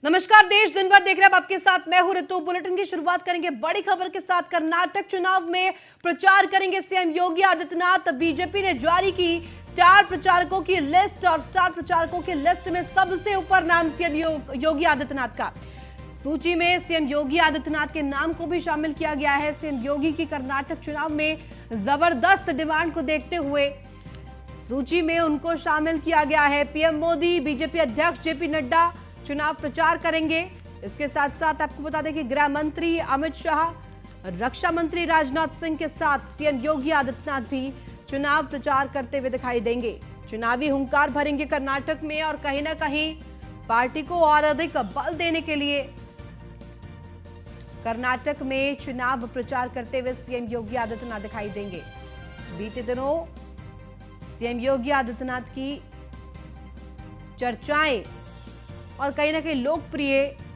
नमस्कार, देश दिन भर देख रहे हैं आपके साथ मैं हूं ऋतु। बुलेटिन की शुरुआत करेंगे बड़ी खबर के साथ। कर्नाटक चुनाव में प्रचार करेंगे सीएम योगी आदित्यनाथ। बीजेपी ने जारी की स्टार प्रचारकों की लिस्ट और स्टार प्रचारकों की लिस्ट में सबसे ऊपर नाम सीएम योगी आदित्यनाथ का। सूची में सीएम योगी आदित्यनाथ के नाम को भी शामिल किया गया है। सीएम योगी की कर्नाटक चुनाव में जबरदस्त डिमांड को देखते हुए सूची में उनको शामिल किया गया है। पीएम मोदी, बीजेपी अध्यक्ष जेपी नड्डा चुनाव प्रचार करेंगे। इसके साथ साथ आपको बता दें कि गृह मंत्री अमित शाह, रक्षा मंत्री राजनाथ सिंह के साथ सीएम योगी आदित्यनाथ भी चुनाव प्रचार करते हुए दिखाई देंगे। चुनावी हुंकार भरेंगे कर्नाटक में और कहीं ना कहीं पार्टी को और अधिक बल देने के लिए कर्नाटक में चुनाव प्रचार करते हुए सीएम योगी आदित्यनाथ दिखाई देंगे। बीते दिनों सीएम योगी आदित्यनाथ की चर्चाएं और कहीं ना कहीं लोकप्रिय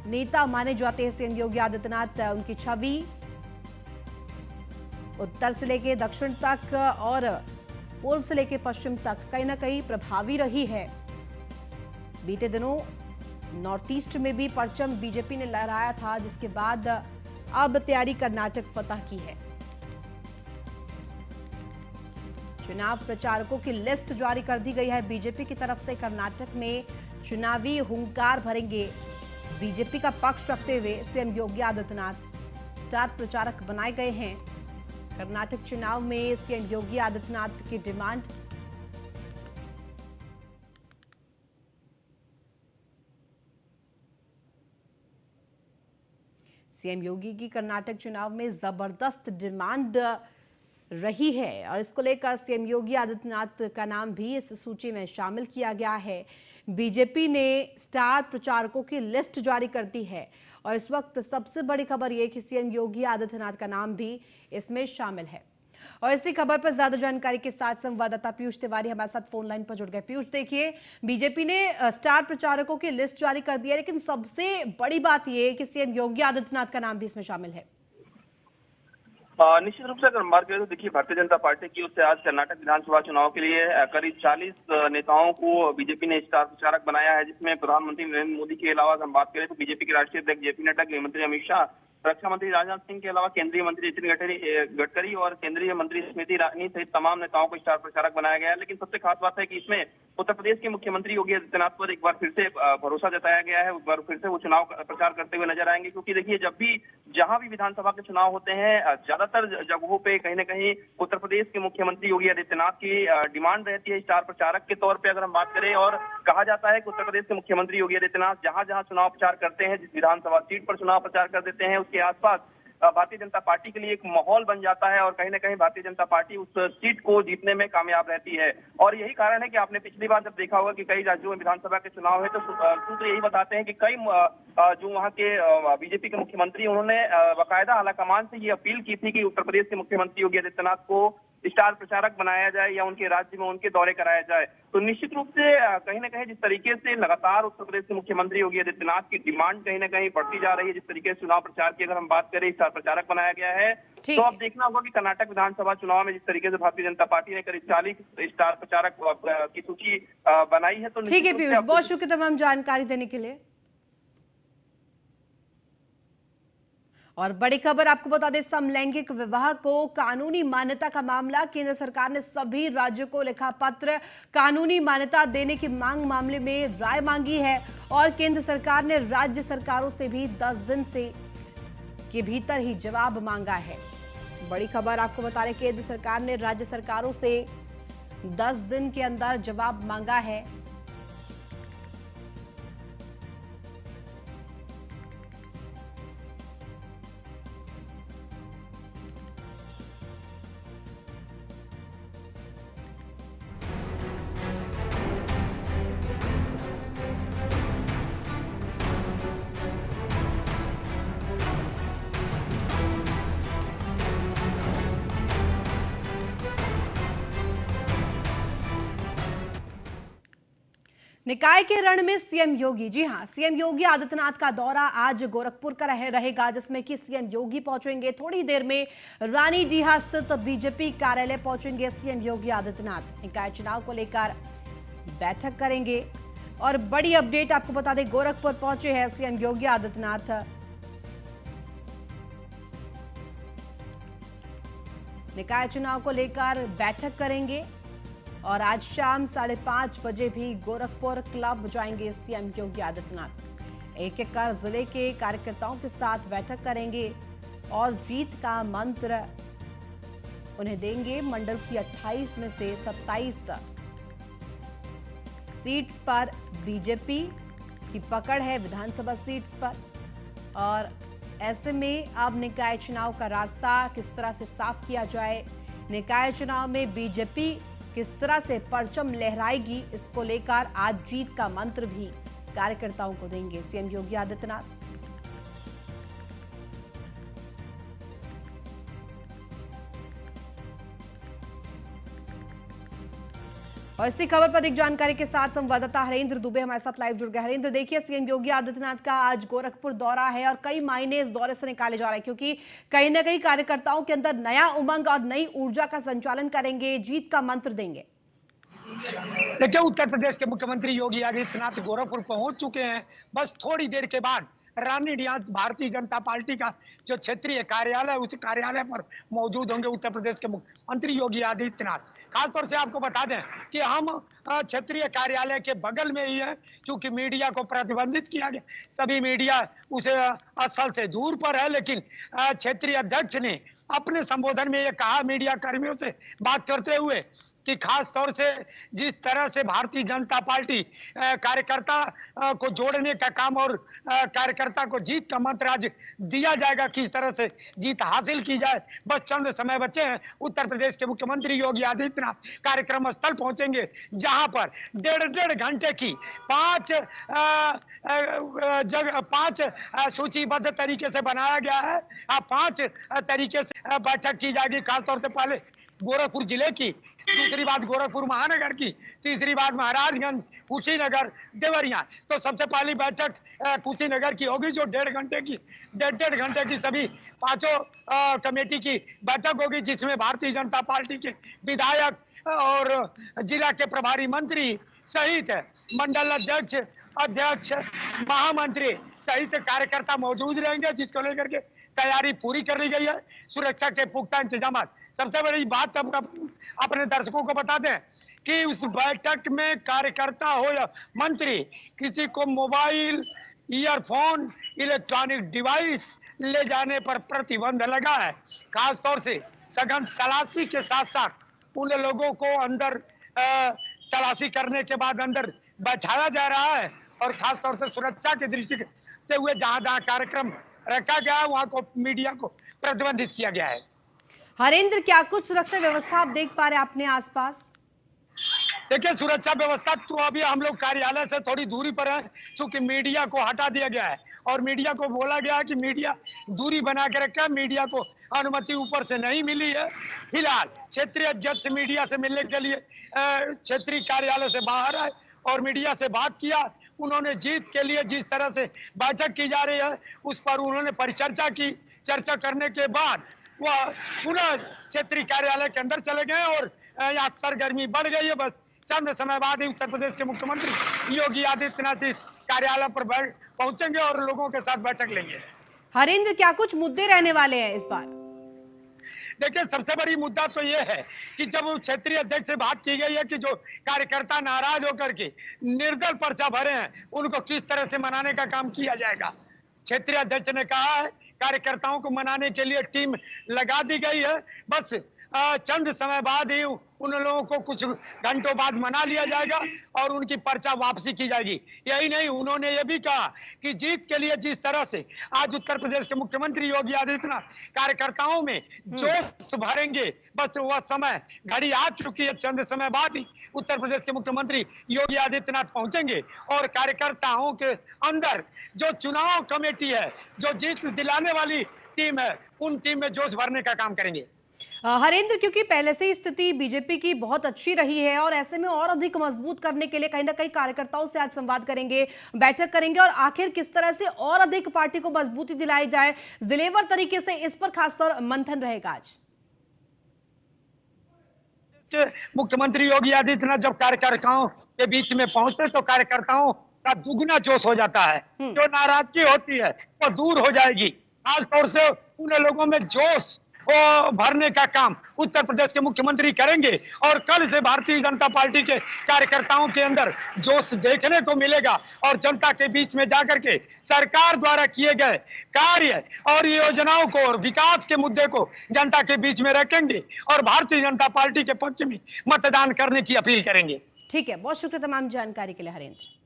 नेता माने जाते हैं सीएम योगी आदित्यनाथ। उनकी छवि उत्तर से लेकर दक्षिण तक और पूर्व से लेकर पश्चिम तक कहीं ना कहीं प्रभावी रही है। बीते दिनों नॉर्थ ईस्ट में भी परचम बीजेपी ने लहराया था, जिसके बाद अब तैयारी कर्नाटक फतह की है। चुनाव प्रचारकों की लिस्ट जारी कर दी गई है बीजेपी की तरफ से। कर्नाटक में चुनावी हुंकार भरेंगे बीजेपी का पक्ष रखते हुए सीएम योगी आदित्यनाथ। स्टार प्रचारक बनाए गए हैं कर्नाटक चुनाव में सीएम योगी आदित्यनाथ की डिमांड। सीएम योगी की कर्नाटक चुनाव में जबरदस्त डिमांड रही है और इसको लेकर सीएम योगी आदित्यनाथ का नाम भी इस सूची में शामिल किया गया है। बीजेपी ने स्टार प्रचारकों की लिस्ट जारी कर दी है और इस वक्त सबसे बड़ी खबर यह कि सीएम योगी आदित्यनाथ का नाम भी इसमें शामिल है। और इसी खबर पर ज्यादा जानकारी के साथ संवाददाता पीयूष तिवारी हमारे साथ फोन लाइन पर जुड़ गए। पीयूष, देखिए, बीजेपी ने स्टार प्रचारकों की लिस्ट जारी कर दी है, लेकिन सबसे बड़ी बात यह है कि सीएम योगी आदित्यनाथ का नाम भी इसमें शामिल है। निश्चित रूप से अगर हम बात करें तो देखिए, भारतीय जनता पार्टी की ओर से आज कर्नाटक विधानसभा चुनाव के लिए करीब 40 नेताओं को बीजेपी ने स्टार प्रचारक बनाया है, जिसमें प्रधानमंत्री नरेंद्र मोदी के अलावा अगर हम बात करें तो बीजेपी के राष्ट्रीय अध्यक्ष जेपी नड्डा, गृह मंत्री अमित शाह, रक्षा मंत्री राजनाथ सिंह के अलावा केंद्रीय मंत्री नितिन गडकरी और केंद्रीय मंत्री स्मृति ईरानी सहित तमाम नेताओं को स्टार प्रचारक बनाया गया है। लेकिन सबसे खास बात है कि इसमें उत्तर प्रदेश के मुख्यमंत्री योगी आदित्यनाथ पर एक बार फिर से भरोसा जताया गया है। एक बार फिर से वो चुनाव प्रचार करते हुए नजर आएंगे, क्योंकि देखिए, जब भी जहां भी विधानसभा के चुनाव होते हैं, ज्यादातर जगहों पे कहीं ना कहीं उत्तर प्रदेश के मुख्यमंत्री योगी आदित्यनाथ की डिमांड रहती है स्टार प्रचारक के तौर पे अगर हम बात करें। और कहा जाता है कि उत्तर प्रदेश के मुख्यमंत्री योगी आदित्यनाथ जहां जहां चुनाव प्रचार करते हैं, जिस विधानसभा सीट पर चुनाव प्रचार कर देते हैं, उसके आसपास भारतीय जनता पार्टी के लिए एक माहौल बन जाता है और कहीं ना कहीं भारतीय जनता पार्टी उस सीट को जीतने में कामयाब रहती है। और यही कारण है कि आपने पिछली बार जब देखा होगा कि कई राज्यों में विधानसभा के चुनाव है तो सूत्र यही बताते हैं कि कई जो वहाँ के बीजेपी के मुख्यमंत्री, उन्होंने बाकायदा आलाकमान से ये अपील की थी कि उत्तर प्रदेश के मुख्यमंत्री योगी आदित्यनाथ को स्टार प्रचारक बनाया जाए या उनके राज्य में उनके दौरे कराया जाए। तो निश्चित रूप से कहीं ना कहीं जिस तरीके से लगातार उत्तर प्रदेश के मुख्यमंत्री योगी आदित्यनाथ की डिमांड कहीं ना कहीं बढ़ती जा रही है, जिस तरीके से चुनाव प्रचार की अगर हम बात करें स्टार प्रचारक बनाया गया है, तो अब देखना होगा कि कर्नाटक विधानसभा चुनाव में जिस तरीके से भारतीय जनता पार्टी ने करीब 40 स्टार प्रचारक की सूची बनाई है। तो ठीक है पीयूष, बहुत शुक्रिया तमाम जानकारी देने के लिए। और बड़ी खबर आपको बता दें, समलैंगिक विवाह को कानूनी मान्यता का मामला। केंद्र सरकार ने सभी राज्यों को लिखा पत्र कानूनी मान्यता देने की मामले में राय मांगी है और केंद्र सरकार ने राज्य सरकारों से भी 10 दिन के भीतर ही जवाब मांगा है। बड़ी खबर आपको बता रहे, केंद्र सरकार ने राज्य सरकारों से 10 दिन के अंदर जवाब मांगा है। निकाय के रण में सीएम योगी। जी हां, सीएम योगी आदित्यनाथ का दौरा आज गोरखपुर का रहेगा, जिसमें कि सीएम योगी पहुंचेंगे। थोड़ी देर में रानी डीहा स्थित बीजेपी कार्यालय पहुंचेंगे सीएम योगी आदित्यनाथ। निकाय चुनाव को लेकर बैठक करेंगे। और बड़ी अपडेट आपको बता दें, गोरखपुर पहुंचे हैं सीएम योगी आदित्यनाथ। निकाय चुनाव को लेकर बैठक करेंगे और आज शाम 5:30 बजे भी गोरखपुर क्लब जाएंगे सीएम योगी आदित्यनाथ। एक एक कर जिले के कार्यकर्ताओं के साथ बैठक करेंगे और जीत का मंत्र उन्हें देंगे। मंडल की 28 में से 27 सीट्स पर बीजेपी की पकड़ है, विधानसभा सीट्स पर। और ऐसे में अब निकाय चुनाव का रास्ता किस तरह से साफ किया जाए, निकाय चुनाव में बीजेपी किस तरह से परचम लहराएगी, इसको लेकर आज जीत का मंत्र भी कार्यकर्ताओं को देंगे सीएम योगी आदित्यनाथ। और इसी खबर पर अधिक जानकारी के साथ संवाददाता हरेंद्र दुबे हमारे साथ लाइव जुड़ गए। हरेंद्र, देखिए सीएम योगी आदित्यनाथ का आज गोरखपुर दौरा है और कई मायने इस दौरे से निकाले जा रहे हैं, क्योंकि कहीं ना कहीं कार्यकर्ताओं के अंदर नया उमंग और नई ऊर्जा का संचालन करेंगे, जीत का मंत्र देंगे। देखिए, उत्तर प्रदेश के मुख्यमंत्री योगी आदित्यनाथ गोरखपुर पहुंच चुके हैं। बस थोड़ी देर के बाद रानीडीहात भारतीय जनता पार्टी का जो क्षेत्रीय कार्यालय, उस कार्यालय पर मौजूद होंगे उत्तर प्रदेश के मुख्यमंत्री योगी आदित्यनाथ। खासतौर से आपको बता दें कि हम क्षेत्रीय कार्यालय के बगल में ही है, क्योंकि मीडिया को प्रतिबंधित किया गया, सभी मीडिया उसे स्थल से दूर पर है। लेकिन क्षेत्रीय अध्यक्ष ने अपने संबोधन में ये कहा मीडिया कर्मियों से बात करते हुए कि खास तौर से जिस तरह से भारतीय जनता पार्टी कार्यकर्ता को जोड़ने का काम और कार्यकर्ता को जीत का मंत्र आज दिया जाएगा, किस तरह से जीत हासिल की जाए। बस चंद समय बचे हैं। उत्तर प्रदेश के मुख्यमंत्री योगी आदित्यनाथ कार्यक्रम स्थल पहुंचेंगे, जहां पर डेढ़ घंटे की पांच सूचीबद्ध तरीके से बनाया गया है। 5 तरीके से बैठक की जाएगी। खासतौर से पहले गोरखपुर जिले की, दूसरी बात गोरखपुर महानगर की, तीसरी बात महाराजगंज, कुशीनगर, देवरिया। तो सबसे पहली बैठक कुशीनगर की होगी, जो डेढ़ घंटे की सभी 5 कमेटी की बैठक होगी, जिसमें भारतीय जनता पार्टी के विधायक और जिला के प्रभारी मंत्री सहित मंडल अध्यक्ष, महामंत्री सहित कार्यकर्ता मौजूद रहेंगे, जिसको लेकर के तैयारी पूरी कर ली गई है। सुरक्षा के पुख्ता इंतजाम। सबसे बड़ी बात अपने दर्शकों को बता दें कि उस बैठक में कार्यकर्ता हो या मंत्री, किसी को मोबाइल, ईयरफोन, इलेक्ट्रॉनिक डिवाइस ले जाने पर प्रतिबंध लगा है। खासतौर से सघन तलाशी के साथ साथ उन लोगों को अंदर तलाशी करने के बाद अंदर बैठाया जा रहा है। और खासतौर से सुरक्षा की दृष्टि से हुए जहां कार्यक्रम रखा गया है, वहां को मीडिया को प्रतिबंधित किया गया है। हरेंद्र, क्या कुछ सुरक्षा व्यवस्था आप देख पा रहे हैं अपने आसपास? देखिए, सुरक्षा व्यवस्था तो अभी हम लोग कार्यालय से थोड़ी दूरी पर है, क्योंकि मीडिया को हटा दिया गया है और मीडिया को बोला गया है कि मीडिया दूरी बना के रखा है। मीडिया को अनुमति ऊपर से नहीं मिली है। फिलहाल क्षेत्रीय अध्यक्ष मीडिया से मिलने के लिए क्षेत्रीय कार्यालय से बाहर आए और मीडिया से बात किया। उन्होंने जीत के लिए जिस तरह से बैठक की जा रही है, उस पर उन्होंने परिचर्चा की। चर्चा करने के बाद वह पुनः क्षेत्रीय कार्यालय के अंदर चले गए और यहाँ सरगर्मी बढ़ गई है। बस चंद समय बाद ही उत्तर प्रदेश के मुख्यमंत्री योगी आदित्यनाथ इस कार्यालय पर पहुंचेंगे और लोगों के साथ बैठक लेंगे। हरेंद्र, क्या कुछ मुद्दे रहने वाले हैं इस बार? देखिए, सबसे बड़ी मुद्दा तो ये है कि जब क्षेत्रीय अध्यक्ष से बात की गई है कि जो कार्यकर्ता नाराज होकर के निर्दल पर्चा भरे हैं, उनको किस तरह से मनाने का काम किया जाएगा। क्षेत्रीय अध्यक्ष ने कहा है कार्यकर्ताओं को मनाने के लिए टीम लगा दी गई है। बस चंद समय बाद ही उन लोगों को कुछ घंटों बाद मना लिया जाएगा और उनकी पर्चा वापसी की जाएगी। यही नहीं, उन्होंने ये भी कहा कि जीत के लिए जिस तरह से आज उत्तर प्रदेश के मुख्यमंत्री योगी आदित्यनाथ कार्यकर्ताओं में जोश भरेंगे, बस वह समय घड़ी आ चुकी है। चंद समय बाद ही उत्तर प्रदेश के मुख्यमंत्री योगी आदित्यनाथ पहुंचेंगे और कार्यकर्ताओं के अंदर जो चुनाव कमेटी है, जो जीत दिलाने वाली टीम है, उन टीम में जोश भरने का काम करेंगे। हरेंद्र, क्योंकि पहले से ही स्थिति बीजेपी की बहुत अच्छी रही है और ऐसे में और अधिक मजबूत करने के लिए कहीं ना कहीं कार्यकर्ताओं से आज संवाद करेंगे, बैठक करेंगे और आखिर किस तरह से और अधिक पार्टी को मजबूती दिलाई जाए, जिलेवार तरीके से इस पर खासतौर मंथन रहेगा आज। मुख्यमंत्री योगी आदित्यनाथ जब कार्यकर्ताओं के बीच में पहुंचते तो कार्यकर्ताओं का दुगना जोश हो जाता है। जो नाराजगी होती है वो दूर हो जाएगी। खासतौर से उन लोगों में जोश वो भरने का काम उत्तर प्रदेश के मुख्यमंत्री करेंगे और कल से भारतीय जनता पार्टी के कार्यकर्ताओं के अंदर जोश देखने को मिलेगा और जनता के बीच में जाकर के सरकार द्वारा किए गए कार्य और योजनाओं को और विकास के मुद्दे को जनता के बीच में रखेंगे और भारतीय जनता पार्टी के पक्ष में मतदान करने की अपील करेंगे। ठीक है, बहुत शुक्रिया तमाम जानकारी के लिए हरेंद्र।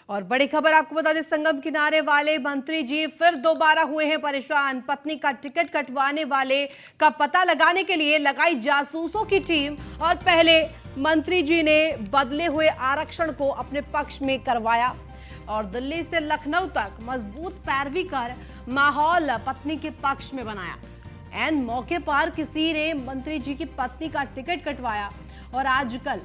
और बड़ी खबर आपको बता दें, संगम किनारे वाले मंत्री जी फिर दोबारा हुए हैं परेशान। पत्नी का टिकट कटवाने वाले का पता लगाने के लिए लगाई जासूसों की टीम और पहले मंत्री जी ने बदले हुए आरक्षण को अपने पक्ष में करवाया और दिल्ली से लखनऊ तक मजबूत पैरवी कर माहौल पत्नी के पक्ष में बनाया। एन मौके पर किसी ने मंत्री जी की पत्नी का टिकट कटवाया और आजकल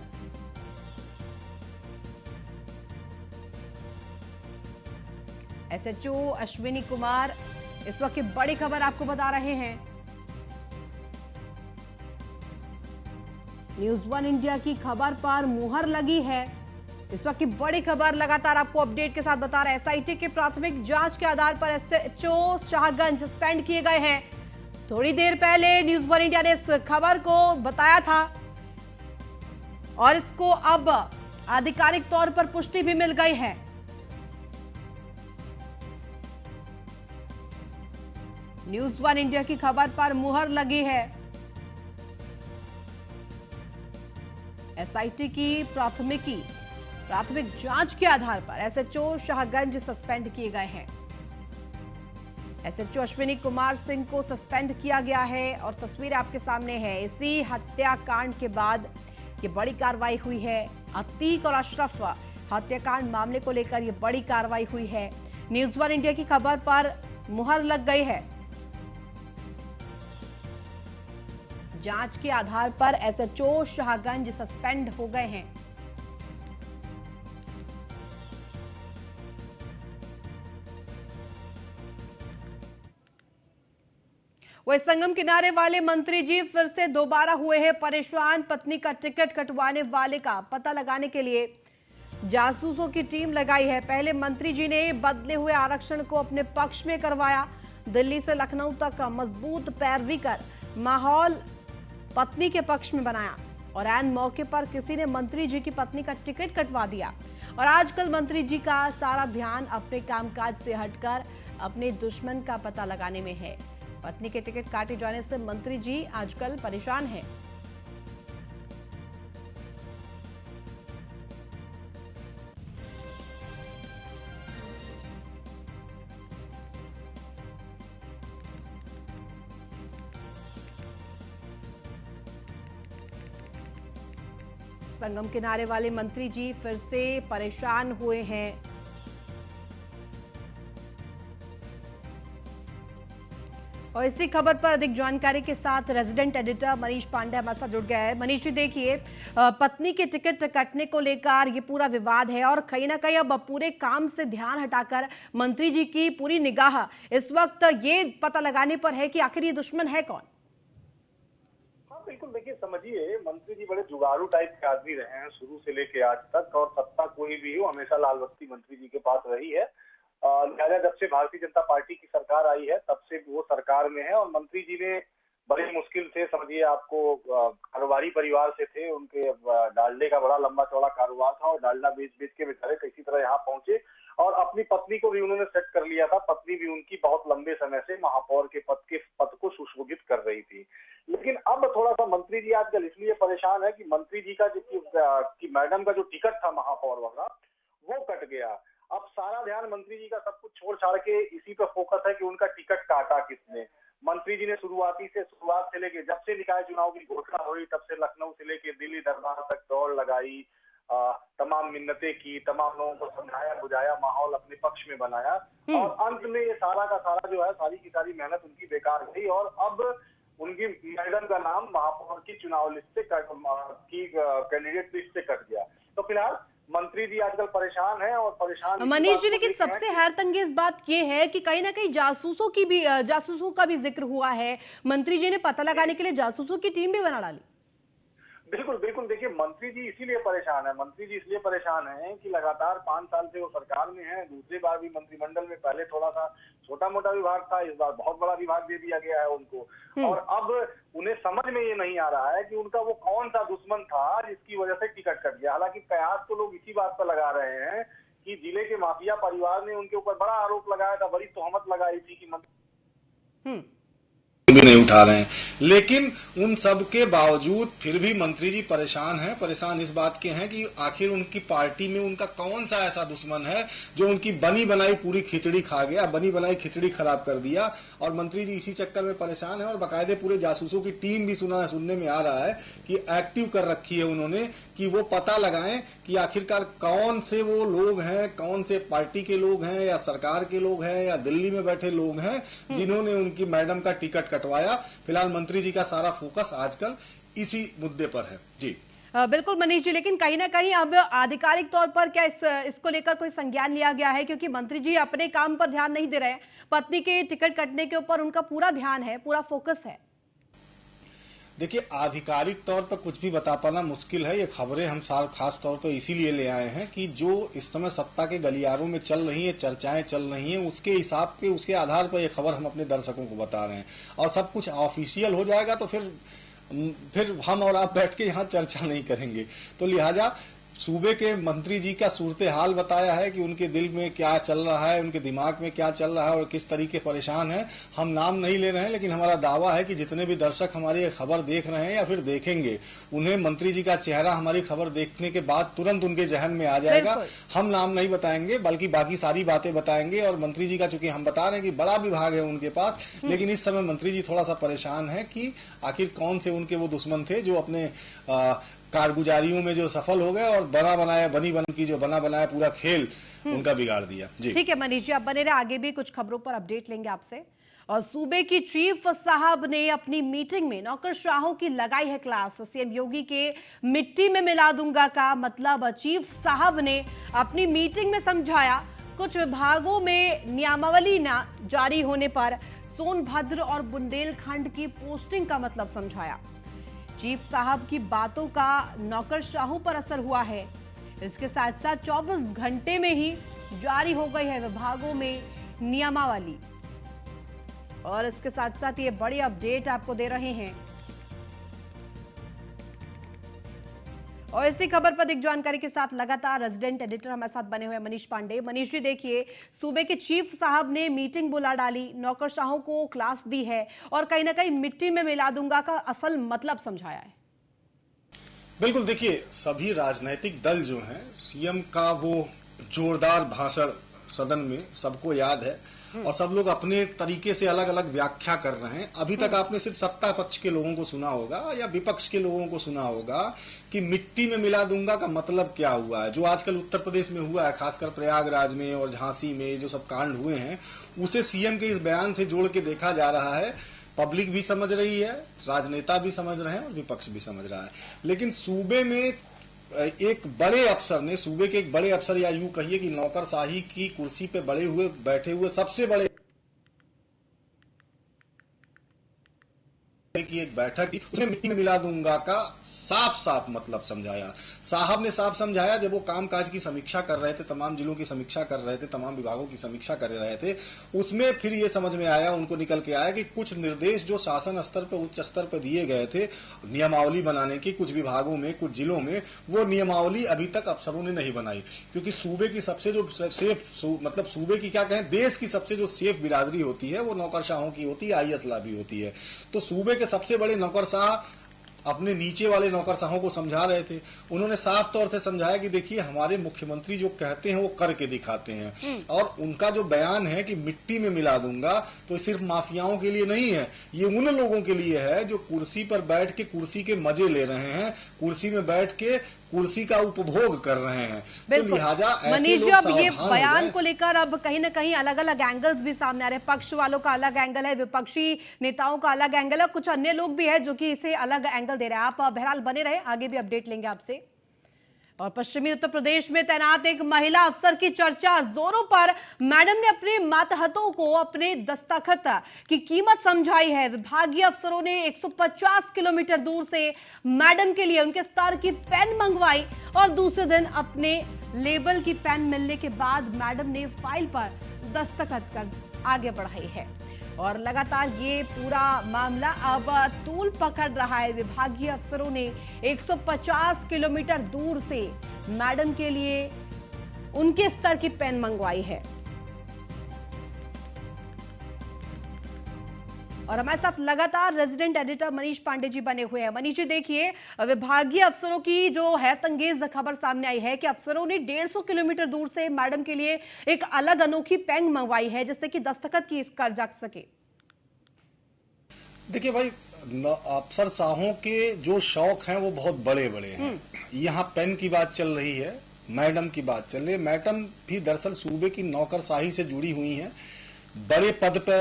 एसएचओ अश्विनी कुमार इस वक्त की बड़ी खबर आपको बता रहे हैं। न्यूज़ वन इंडिया की खबर पर मुहर लगी है। इस वक्त की बड़ी खबर लगातार आपको अपडेट के साथ बता रहे हैं। एसआईटी के प्राथमिक जांच के आधार पर एसएचओ शाहगंज सस्पेंड किए गए हैं। थोड़ी देर पहले न्यूज़ वन इंडिया ने इस खबर को बताया था और इसको अब आधिकारिक तौर पर पुष्टि भी मिल गई है। न्यूज़ वन इंडिया की खबर पर मुहर लगी है। एसआईटी की प्राथमिक जांच के आधार पर एसएचओ शाहगंज सस्पेंड किए गए हैं। एसएचओ अश्विनी कुमार सिंह को सस्पेंड किया गया है और तस्वीर आपके सामने है। इसी हत्याकांड के बाद ये बड़ी कार्रवाई हुई है। अतीक और अशरफ हत्याकांड मामले को लेकर ये बड़ी कार्रवाई हुई है। न्यूज़ वन इंडिया की खबर पर मुहर लग गई है। जांच के आधार पर एसएचओ शाहगंज सस्पेंड हो गए हैं। वही संगम किनारे वाले मंत्री जी फिर से दोबारा हुए हैं परेशान। पत्नी का टिकट कटवाने वाले का पता लगाने के लिए जासूसों की टीम लगाई है। पहले मंत्री जी ने बदले हुए आरक्षण को अपने पक्ष में करवाया। दिल्ली से लखनऊ तक मजबूत पैरवी कर माहौल पत्नी के पक्ष में बनाया और ऐन मौके पर किसी ने मंत्री जी की पत्नी का टिकट कटवा दिया। और आजकल मंत्री जी का सारा ध्यान अपने कामकाज से हटकर अपने दुश्मन का पता लगाने में है। पत्नी के टिकट काटे जाने से मंत्री जी आजकल परेशान हैं। संगम किनारे वाले मंत्री जी फिर से परेशान हुए हैं। और इसी खबर पर अधिक जानकारी के साथ रेजिडेंट एडिटर मनीष पांडे हमारे साथ जुड़ गया है। मनीष जी देखिए, पत्नी के टिकट कटने को लेकर ये पूरा विवाद है और कहीं ना कहीं अब पूरे काम से ध्यान हटाकर मंत्री जी की पूरी निगाह इस वक्त ये पता लगाने पर है कि आखिर ये दुश्मन है कौन। बिल्कुल, देखिए समझिए, मंत्री जी बड़े जुगाड़ू टाइप के आदमी रहे हैं शुरू से लेके आज तक और सत्ता कोई भी हो हमेशा लाल बत्ती मंत्री जी के पास रही है। लिहाजा जब से भारतीय जनता पार्टी की सरकार आई है तब से वो सरकार में है और मंत्री जी ने बड़ी मुश्किल से, समझिए आपको, कारोबारी परिवार से थे। उनके डालडे का बड़ा लंबा चौड़ा कारोबार था और डालडा बेच बेच के बेचारे किसी तरह यहाँ पहुंचे और अपनी पत्नी को भी उन्होंने सेट कर लिया था। पत्नी भी उनकी बहुत लंबे समय से महापौर के पद को सुशोभित कर रही थी। लेकिन अब थोड़ा सा मंत्री जी आजकल इसलिए परेशान है कि मंत्री जी का कि मैडम का जो टिकट था महापौर वाला वो कट गया। अब सारा ध्यान मंत्री जी का सब कुछ छोड़ छाड़ के इसी पर फोकस है कि उनका टिकट काटा किसने। मंत्री जी ने शुरुआत से लेके जब से निकाय चुनाव की घोषणा हुई तब से लखनऊ से लेके दिल्ली दरबार तक दौड़ लगाई, तमाम मिन्नतें की, तमाम लोगों को समझाया बुझाया, माहौल अपने पक्ष में बनाया और अंत में ये सारा का सारा जो है, सारी की सारी मेहनत उनकी बेकार गई और अब उनकी मैडम का नाम महापौर की चुनाव लिस्ट से कैंडिडेट लिस्ट से कट गया। तो फिलहाल मंत्री जी आजकल परेशान हैं और परेशान इसी मनीष बात जी, को लेकिन लेके हैं सबसे कि हैरतअंगेज बात यह है कि कहीं ना कहीं जासूसों का भी जिक्र हुआ है। मंत्री जी ने पता लगाने के लिए जासूसों की टीम भी बना डाली। बिल्कुल बिल्कुल, देखिए मंत्री जी इसीलिए परेशान है, मंत्री जी इसलिए परेशान हैं कि लगातार 5 साल से वो सरकार में है। दूसरी बार भी मंत्रिमंडल में पहले थोड़ा सा छोटा मोटा विभाग था, इस बार बहुत बड़ा विभाग दे दिया गया है उनको। और अब उन्हें समझ में ये नहीं आ रहा है कि उनका वो कौन सा दुश्मन था जिसकी वजह से टिकट कट गया। हालांकि कयास तो लोग इसी बात पर लगा रहे हैं कि जिले के माफिया परिवार ने उनके ऊपर बड़ा आरोप लगाया था, बड़ी तोहमत लगाई थी कि भी नहीं उठा रहे हैं। लेकिन उन सब के बावजूद फिर भी मंत्री जी परेशान हैं। परेशान इस बात के हैं कि आखिर उनकी पार्टी में उनका कौन सा ऐसा दुश्मन है जो उनकी बनी बनाई पूरी खिचड़ी खा गया, बनी बनाई खिचड़ी खराब कर दिया। और मंत्री जी इसी चक्कर में परेशान है और बाकायदे पूरे जासूसों की टीम भी सुनने में आ रहा है कि एक्टिव कर रखी है उन्होंने कि वो पता लगाएं कि आखिरकार कौन से वो लोग हैं, कौन से पार्टी के लोग हैं या सरकार के लोग हैं या दिल्ली में बैठे लोग हैं जिन्होंने उनकी मैडम का टिकट कटवाया। फिलहाल मंत्री जी का सारा फोकस आजकल इसी मुद्दे पर है। जी बिल्कुल मनीष जी, लेकिन कहीं ना कहीं अब आधिकारिक तौर पर क्या इसको लेकर कोई संज्ञान लिया गया है? क्योंकि मंत्री जी अपने काम पर ध्यान नहीं दे रहे हैं, पत्नी के टिकट कटने के ऊपर उनका पूरा ध्यान है, पूरा फोकस है। देखिए, आधिकारिक तौर पर कुछ भी बता पाना मुश्किल है। ये खबरें हम खास तौर पर इसीलिए ले आए हैं कि जो इस समय सत्ता के गलियारों में चल रही है, चर्चाएं चल रही हैं, उसके हिसाब पे, उसके आधार पर ये खबर हम अपने दर्शकों को बता रहे हैं। और सब कुछ ऑफिशियल हो जाएगा तो फिर हम और आप बैठ के यहाँ चर्चा नहीं करेंगे। तो लिहाजा सूबे के मंत्री जी का सूरत हाल बताया है कि उनके दिल में क्या चल रहा है, उनके दिमाग में क्या चल रहा है और किस तरीके परेशान है। हम नाम नहीं ले रहे हैं, लेकिन हमारा दावा है कि जितने भी दर्शक हमारी ये खबर देख रहे हैं या फिर देखेंगे, उन्हें मंत्री जी का चेहरा हमारी खबर देखने के बाद तुरंत उनके जहन में आ जाएगा। हम नाम नहीं बताएंगे, बल्कि बाकी सारी बातें बताएंगे। और मंत्री जी का चूंकि हम बता रहे हैं कि बड़ा विभाग है उनके पास, लेकिन इस समय मंत्री जी थोड़ा सा परेशान है कि आखिर कौन से उनके वो दुश्मन थे जो अपने कारगुजारियों में जो सफल हो गए और बना बनाया पूरा खेल उनका बिगाड़ दिया। जी ठीक है मनीष जी, आप बने रहे, आगे भी कुछ खबरों पर अपडेट लेंगे आपसे। और सूबे की चीफ साहब ने अपनी मीटिंग में नौकरशाहों की लगाई है क्लास। सीएम योगी के मिट्टी में मिला दूंगा का मतलब चीफ साहब ने अपनी मीटिंग में समझाया। कुछ विभागों में नियमावली न जारी होने पर सोनभद्र और बुंदेलखंड की पोस्टिंग का मतलब समझाया। चीफ साहब की बातों का नौकरशाहों पर असर हुआ है। इसके साथ साथ 24 घंटे में ही जारी हो गई है विभागों में नियमावली। और इसके साथ साथ ये बड़ी अपडेट आपको दे रहे हैं। और इसी खबर पर अधिक जानकारी के साथ लगातार रेजिडेंट एडिटर हमारे साथ बने हुए मनीष पांडे। मनीष जी, देखिए, सूबे के चीफ साहब ने मीटिंग बुला डाली, नौकरशाहों को क्लास दी है और कहीं ना कहीं मिट्टी में मिला दूंगा का असल मतलब समझाया है। बिल्कुल, देखिए, सभी राजनीतिक दल जो हैं, सीएम का वो जोरदार भाषण सदन में सबको याद है और सब लोग अपने तरीके से अलग अलग व्याख्या कर रहे हैं। अभी तक आपने सिर्फ सत्ता पक्ष के लोगों को सुना होगा या विपक्ष के लोगों को सुना होगा कि मिट्टी में मिला दूंगा का मतलब क्या हुआ है। जो आजकल उत्तर प्रदेश में हुआ है, खासकर प्रयागराज में और झांसी में जो सब कांड हुए हैं, उसे सीएम के इस बयान से जोड़ के देखा जा रहा है। पब्लिक भी समझ रही है, राजनेता भी समझ रहे हैं और विपक्ष भी समझ रहा है। लेकिन सूबे में एक बड़े अफसर ने, सूबे के एक बड़े अफसर या यूं कहिए कि नौकरशाही की कुर्सी पे बैठे हुए सबसे बड़े की एक बैठक थी, उसमें मिट्टी में मिला दूंगा का साफ साफ मतलब समझाया। साहब ने साफ समझाया जब वो कामकाज की समीक्षा कर रहे थे, तमाम जिलों की समीक्षा कर रहे थे, तमाम विभागों की समीक्षा कर रहे थे, उसमें फिर ये समझ में आया, उनको निकल के आया कि कुछ निर्देश जो शासन स्तर पर, उच्च स्तर पर दिए गए थे नियमावली बनाने की, कुछ विभागों में, कुछ जिलों में, वो नियमावली अभी तक अफसरों ने नहीं बनाई। क्योंकि सूबे की सबसे जो मतलब सूबे की क्या कहें, देश की सबसे जो सेफ बिरादरी होती है वो नौकरशाहों की होती है, आईएएस लाभी होती है। तो सूबे के सबसे बड़े नौकरशाह अपने नीचे वाले नौकरशाहों को समझा रहे थे। उन्होंने साफ तौर से समझाया कि देखिए, हमारे मुख्यमंत्री जो कहते हैं वो करके दिखाते हैं। और उनका जो बयान है कि मिट्टी में मिला दूंगा, तो सिर्फ माफियाओं के लिए नहीं है, ये उन लोगों के लिए है जो कुर्सी पर बैठ के कुर्सी के मजे ले रहे हैं, कुर्सी में बैठ के कुर्सी का उपभोग कर रहे हैं। तो लिहाजा मनीष जी, अब ये बयान को लेकर अब कहीं ना कहीं अलग अलग एंगल्स भी सामने आ रहे हैं। पक्ष वालों का अलग एंगल है, विपक्षी नेताओं का अलग एंगल है, कुछ अन्य लोग भी है जो कि इसे अलग एंगल दे रहे हैं। आप बहरहाल बने रहे, आगे भी अपडेट लेंगे आपसे। और पश्चिमी उत्तर प्रदेश में तैनात एक महिला अफसर की चर्चा जोरों पर। मैडम ने अपने मातहतों को अपने दस्तखत की कीमत समझाई है। विभागीय अफसरों ने 150 किलोमीटर दूर से मैडम के लिए उनके स्तर की पेन मंगवाई और दूसरे दिन अपने लेबल की पेन मिलने के बाद मैडम ने फाइल पर दस्तखत कर आगे बढ़ाई है। और लगातार ये पूरा मामला अब तूल पकड़ रहा है। विभागीय अफसरों ने 150 किलोमीटर दूर से मैडम के लिए उनके स्तर की पेन मंगवाई है। और हमारे साथ लगातार रेजिडेंट एडिटर मनीष पांडे जी बने हुए हैं। मनीष जी देखिए, विभागीय अफसरों की जो हैरतअंगेज खबर सामने आई है कि अफसरों ने 150 किलोमीटर दूर से मैडम के लिए एक अलग अनोखी पेन मंगवाई है जिससे कि दस्तखत की कर जा सके। देखिए भाई, अफसर साहों के जो शौक हैं वो बहुत बड़े बड़े हैं। यहाँ पेन की बात चल रही है, मैडम की बात चल रही है। मैडम भी दरअसल सूबे की नौकरशाही से जुड़ी हुई हैं, बड़े पद पे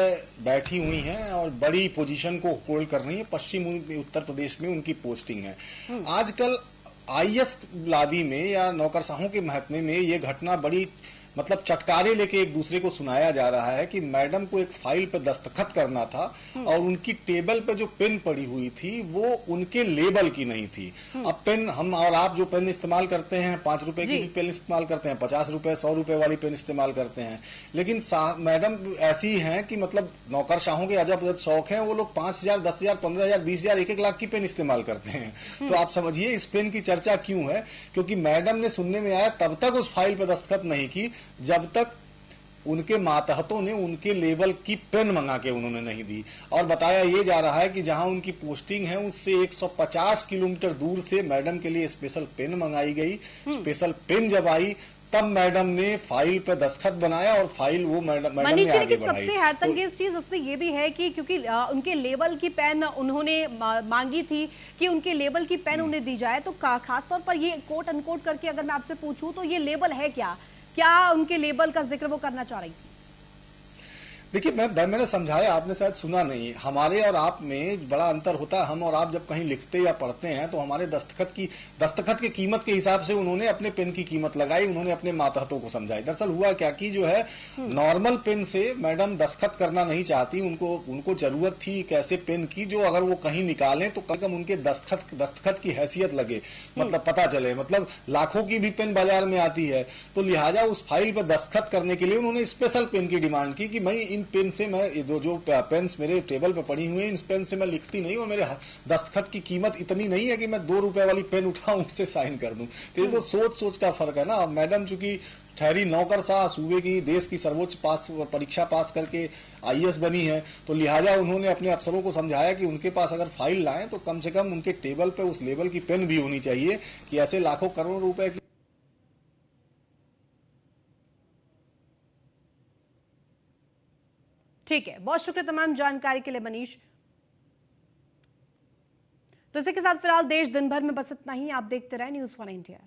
बैठी हुई हैं और बड़ी पोजीशन को होल्ड कर रही हैं। पश्चिम उत्तर प्रदेश में उनकी पोस्टिंग है। आजकल आईएएस लाबी में या नौकरशाहों के महकमे में ये घटना बड़ी मतलब चटकारे लेके एक दूसरे को सुनाया जा रहा है कि मैडम को एक फाइल पे दस्तखत करना था और उनकी टेबल पे जो पेन पड़ी हुई थी वो उनके लेबल की नहीं थी। अब पेन हम और आप जो पेन इस्तेमाल करते हैं, 5 रुपए की भी पेन इस्तेमाल करते हैं, 50 रुपए 100 रुपए वाली पेन इस्तेमाल करते हैं, लेकिन मैडम ऐसी हैं कि मतलब नौकरशाहों के अजब अजब शौक हैं। वो लोग 5,000, 10,000, 15,000, 20,000, 1-1 लाख की पेन इस्तेमाल करते हैं। तो आप समझिए इस पेन की चर्चा क्यों है, क्योंकि मैडम ने सुनने में आया तब तक उस फाइल पर दस्तखत नहीं की जब तक उनके मातहतों ने उनके लेवल की पेन मंगा के उन्होंने नहीं दी। और बताया ये जा रहा है कि जहां उनकी पोस्टिंग है उससे 150 किलोमीटर दूर से मैडम के लिए स्पेशल पेन मंगाई गई। स्पेशल पेन जब आई तब मैडम ने फाइल पे दस्तखत बनाया और फाइल वो मैडम ने आगे बढ़ाई। सबसे हैरतअंगेज चीज इसमें ये भी है कि क्योंकि उनके लेवल की पेन उन्होंने मांगी थी कि उनके लेवल की पेन उन्हें दी जाए, तो खासतौर पर ये कोट अनकोट करके अगर मैं आपसे पूछूं तो ये लेबल है क्या उनके लेबल का जिक्र वो करना चाह रही थी? देखिए, मैंने समझाया, आपने शायद सुना नहीं। हमारे और आप में बड़ा अंतर होता है। हम और आप जब कहीं लिखते या पढ़ते हैं तो हमारे दस्तखत की कीमत के हिसाब से उन्होंने अपने पेन की कीमत लगाई, उन्होंने अपने मातहतों को समझाई। दरअसल हुआ क्या कि जो है नॉर्मल पेन से मैडम दस्तखत करना नहीं चाहती। उनको जरूरत थी एक ऐसे पेन की जो अगर वो कहीं निकालें तो कम उनके दस्तखत की हैसियत लगे, मतलब पता चले। मतलब लाखों की भी पेन बाजार में आती है, तो लिहाजा उस फाइल पर दस्तखत करने के लिए उन्होंने स्पेशल पेन की डिमांड की कि भाई इन पेन से मैं जो पेन्स मेरे टेबल पे पड़ी हुई हैं, इन पेन से मैं लिखती नहीं और मेरे दस्तखत की कीमत इतनी नहीं है कि मैं 2 रुपए वाली पेन उठाऊं उससे साइन कर दूं। तो ये तो सोच का फर्क है ना। मैडम चूंकि ठहरी नौकरशाह, सूबे की देश की सर्वोच्च परीक्षा पास करके आईएएस बनी है, तो लिहाजा उन्होंने अपने अफसरों को समझाया कि उनके पास अगर फाइल लाएं तो कम से कम उनके टेबल पे उस लेवल की पेन भी होनी चाहिए कि ऐसे लाखों करोड़ रुपए की। ठीक है, बहुत शुक्रिया तमाम जानकारी के लिए मनीष। तो इसी के साथ फिलहाल देश दिन भर में बस इतना ही। आप देखते रहे न्यूज़ 1 इंडिया।